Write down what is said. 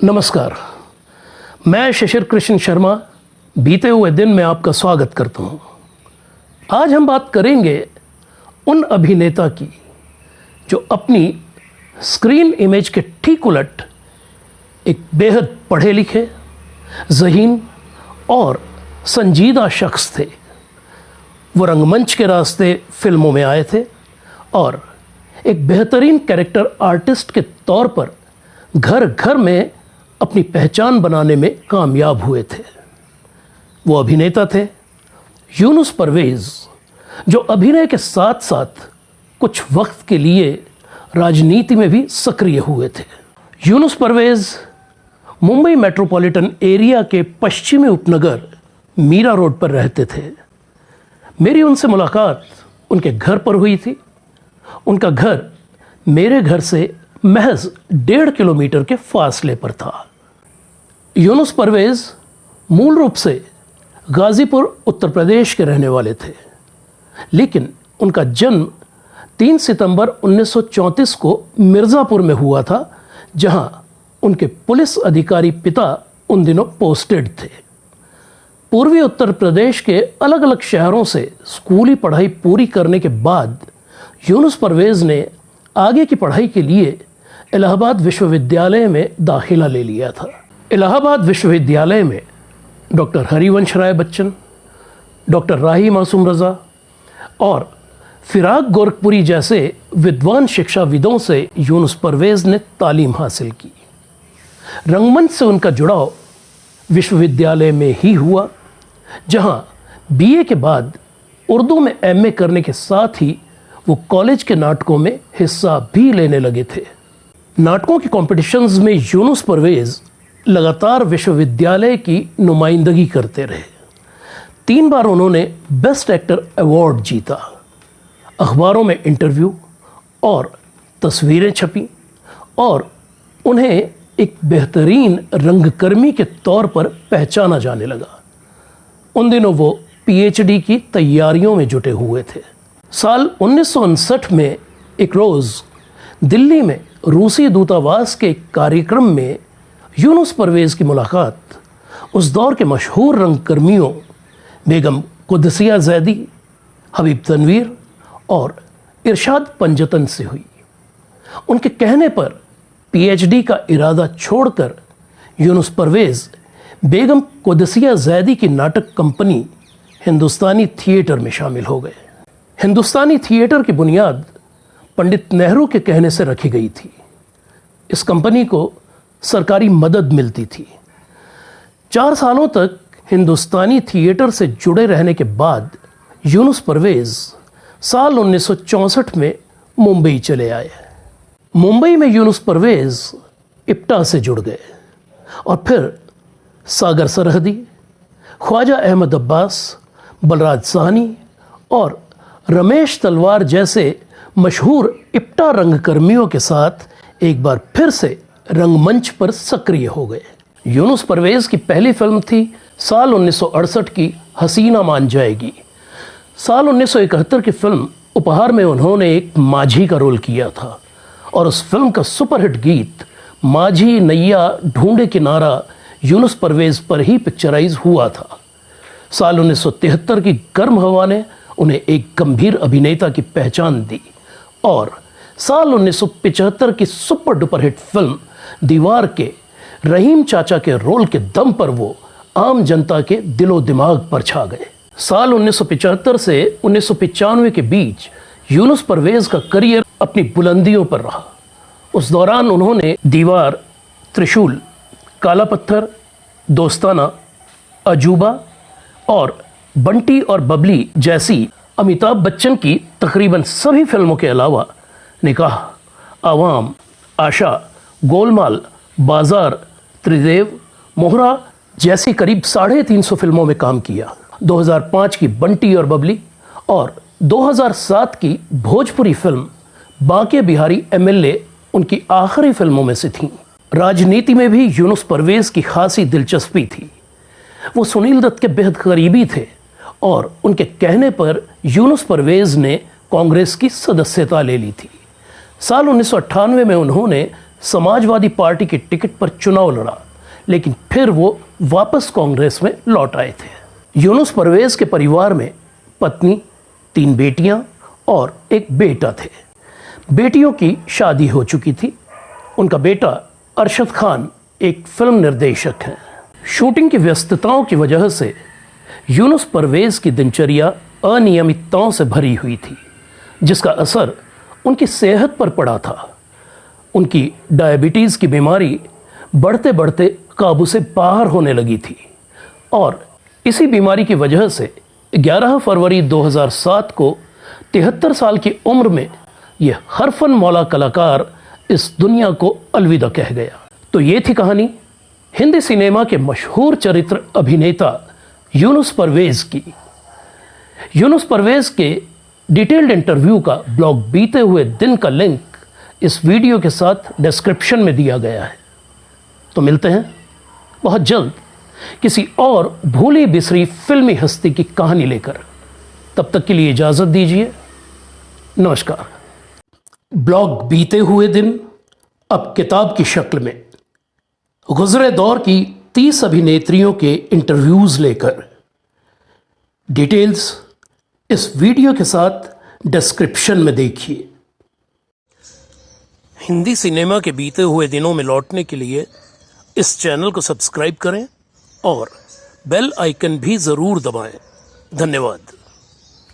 नमस्कार, मैं शिशिर कृष्ण शर्मा बीते हुए दिन में आपका स्वागत करता हूं। आज हम बात करेंगे उन अभिनेता की जो अपनी स्क्रीन इमेज के ठीक उलट एक बेहद पढ़े लिखे, ज़हीन और संजीदा शख्स थे। वो रंगमंच के रास्ते फिल्मों में आए थे और एक बेहतरीन कैरेक्टर आर्टिस्ट के तौर पर घर घर में अपनी पहचान बनाने में कामयाब हुए थे। वो अभिनेता थे यूनुस परवेज़, जो अभिनय के साथ साथ कुछ वक्त के लिए राजनीति में भी सक्रिय हुए थे। यूनुस परवेज़ मुंबई मेट्रोपॉलिटन एरिया के पश्चिमी उपनगर मीरा रोड पर रहते थे। मेरी उनसे मुलाकात उनके घर पर हुई थी। उनका घर मेरे घर से महज 1.5 किलोमीटर के फासले पर था। यूनुस परवेज़ मूल रूप से गाज़ीपुर उत्तर प्रदेश के रहने वाले थे, लेकिन उनका जन्म 3 सितंबर 1934 को मिर्ज़ापुर में हुआ था, जहां उनके पुलिस अधिकारी पिता उन दिनों पोस्टेड थे। पूर्वी उत्तर प्रदेश के अलग अलग शहरों से स्कूली पढ़ाई पूरी करने के बाद यूनुस परवेज़ ने आगे की पढ़ाई के लिए इलाहाबाद विश्वविद्यालय में दाखिला ले लिया था। इलाहाबाद विश्वविद्यालय में डॉक्टर हरिवंश राय बच्चन, डॉक्टर राही मासूम रज़ा और फिराक गोरखपुरी जैसे विद्वान शिक्षाविदों से यूनुस परवेज़ ने तालीम हासिल की। रंगमंच से उनका जुड़ाव विश्वविद्यालय में ही हुआ, जहां बीए के बाद उर्दू में एमए करने के साथ ही वो कॉलेज के नाटकों में हिस्सा भी लेने लगे थे। नाटकों के कॉम्पिटिशन्स में यूनुस परवेज़ लगातार विश्वविद्यालय की नुमाइंदगी करते रहे। 3 बार उन्होंने बेस्ट एक्टर अवार्ड जीता। अखबारों में इंटरव्यू और तस्वीरें छपी और उन्हें एक बेहतरीन रंगकर्मी के तौर पर पहचाना जाने लगा। उन दिनों वो पीएचडी की तैयारियों में जुटे हुए थे। साल 1959 में एक रोज़ दिल्ली में रूसी दूतावास के कार्यक्रम में यूनुस परवेज़ की मुलाकात उस दौर के मशहूर रंगकर्मियों बेगम कुदसिया ज़ैदी, हबीब तनवीर और इरशाद पंजतन से हुई। उनके कहने पर पीएचडी का इरादा छोड़कर यूनुस परवेज़ बेगम कुदसिया ज़ैदी की नाटक कंपनी हिंदुस्तानी थिएटर में शामिल हो गए। हिंदुस्तानी थिएटर की बुनियाद पंडित नेहरू के कहने से रखी गई थी। इस कंपनी को सरकारी मदद मिलती थी। 4 सालों तक हिंदुस्तानी थिएटर से जुड़े रहने के बाद यूनुस परवेज़ साल 1964 में मुंबई चले आए। मुंबई में यूनुस परवेज़ इप्टा से जुड़ गए और फिर सागर सरहदी, ख्वाजा अहमद अब्बास, बलराज साहनी और रमेश तलवार जैसे मशहूर इप्टा रंगकर्मियों के साथ एक बार फिर से रंगमंच पर सक्रिय हो गए। यूनुस परवेज़ की पहली फिल्म थी साल 1968 की हसीना मान जाएगी। साल 1971 की फिल्म उपहार में उन्होंने एक माझी का रोल किया था और उस फिल्म का सुपरहिट गीत माझी नैया ढूंढे किनारा यूनुस परवेज़ पर ही पिक्चराइज हुआ था। साल 1973 की गर्म हवा ने उन्हें एक गंभीर अभिनेता की पहचान दी और साल 1975 की सुपर डुपर हिट फिल्म दीवार के रहीम चाचा के रोल के दम पर वो आम जनता के दिलो दिमाग पर छा गए। साल 1975 से 1995 के बीच यूनुस परवेज़ का करियर अपनी बुलंदियों पर रहा। उस दौरान उन्होंने दीवार, त्रिशूल, काला पत्थर, दोस्ताना, अजूबा और बंटी और बबली जैसी अमिताभ बच्चन की तकरीबन सभी फिल्मों के अलावा निकाह, आवाम, आशा, गोलमाल, बाजार, त्रिदेव, मोहरा जैसी करीब 350 फिल्मों में काम किया। 2005 की बंटी और बबली और 2007 की भोजपुरी फिल्म बांके बिहारी एमएलए उनकी आखिरी फिल्मों में से थीं। राजनीति में भी यूनुस परवेज़ की खासी दिलचस्पी थी। वो सुनील दत्त के बेहद करीबी थे और उनके कहने पर यूनुस परवेज़ ने कांग्रेस की सदस्यता ले ली थी। साल 1998 में उन्होंने समाजवादी पार्टी की टिकट पर चुनाव लड़ा, लेकिन फिर वो वापस कांग्रेस में लौट आए थे। यूनुस परवेज के परिवार में पत्नी, 3 बेटियां और एक बेटा थे। बेटियों की शादी हो चुकी थी। उनका बेटा अरशद खान एक फिल्म निर्देशक हैं। शूटिंग की व्यस्तताओं की वजह से यूनुस परवेज की दिनचर्या अनियमितताओं से भरी हुई थी, जिसका असर उनकी सेहत पर पड़ा था। उनकी डायबिटीज़ की बीमारी बढ़ते बढ़ते काबू से बाहर होने लगी थी और इसी बीमारी की वजह से 11 फरवरी 2007 को 73 साल की उम्र में यह हरफन मौला कलाकार इस दुनिया को अलविदा कह गया। तो ये थी कहानी हिंदी सिनेमा के मशहूर चरित्र अभिनेता यूनुस परवेज की। यूनुस परवेज के डिटेल्ड इंटरव्यू का ब्लॉग बीते हुए दिन का लिंक इस वीडियो के साथ डिस्क्रिप्शन में दिया गया है। तो मिलते हैं बहुत जल्द किसी और भूली बिसरी फिल्मी हस्ती की कहानी लेकर। तब तक के लिए इजाज़त दीजिए। नमस्कार। ब्लॉग बीते हुए दिन अब किताब की शक्ल में गुजरे दौर की 30 अभिनेत्रियों के इंटरव्यूज़ लेकर। डिटेल्स इस वीडियो के साथ डिस्क्रिप्शन में देखिए। हिंदी सिनेमा के बीते हुए दिनों में लौटने के लिए इस चैनल को सब्सक्राइब करें और बेल आइकन भी ज़रूर दबाएं। धन्यवाद।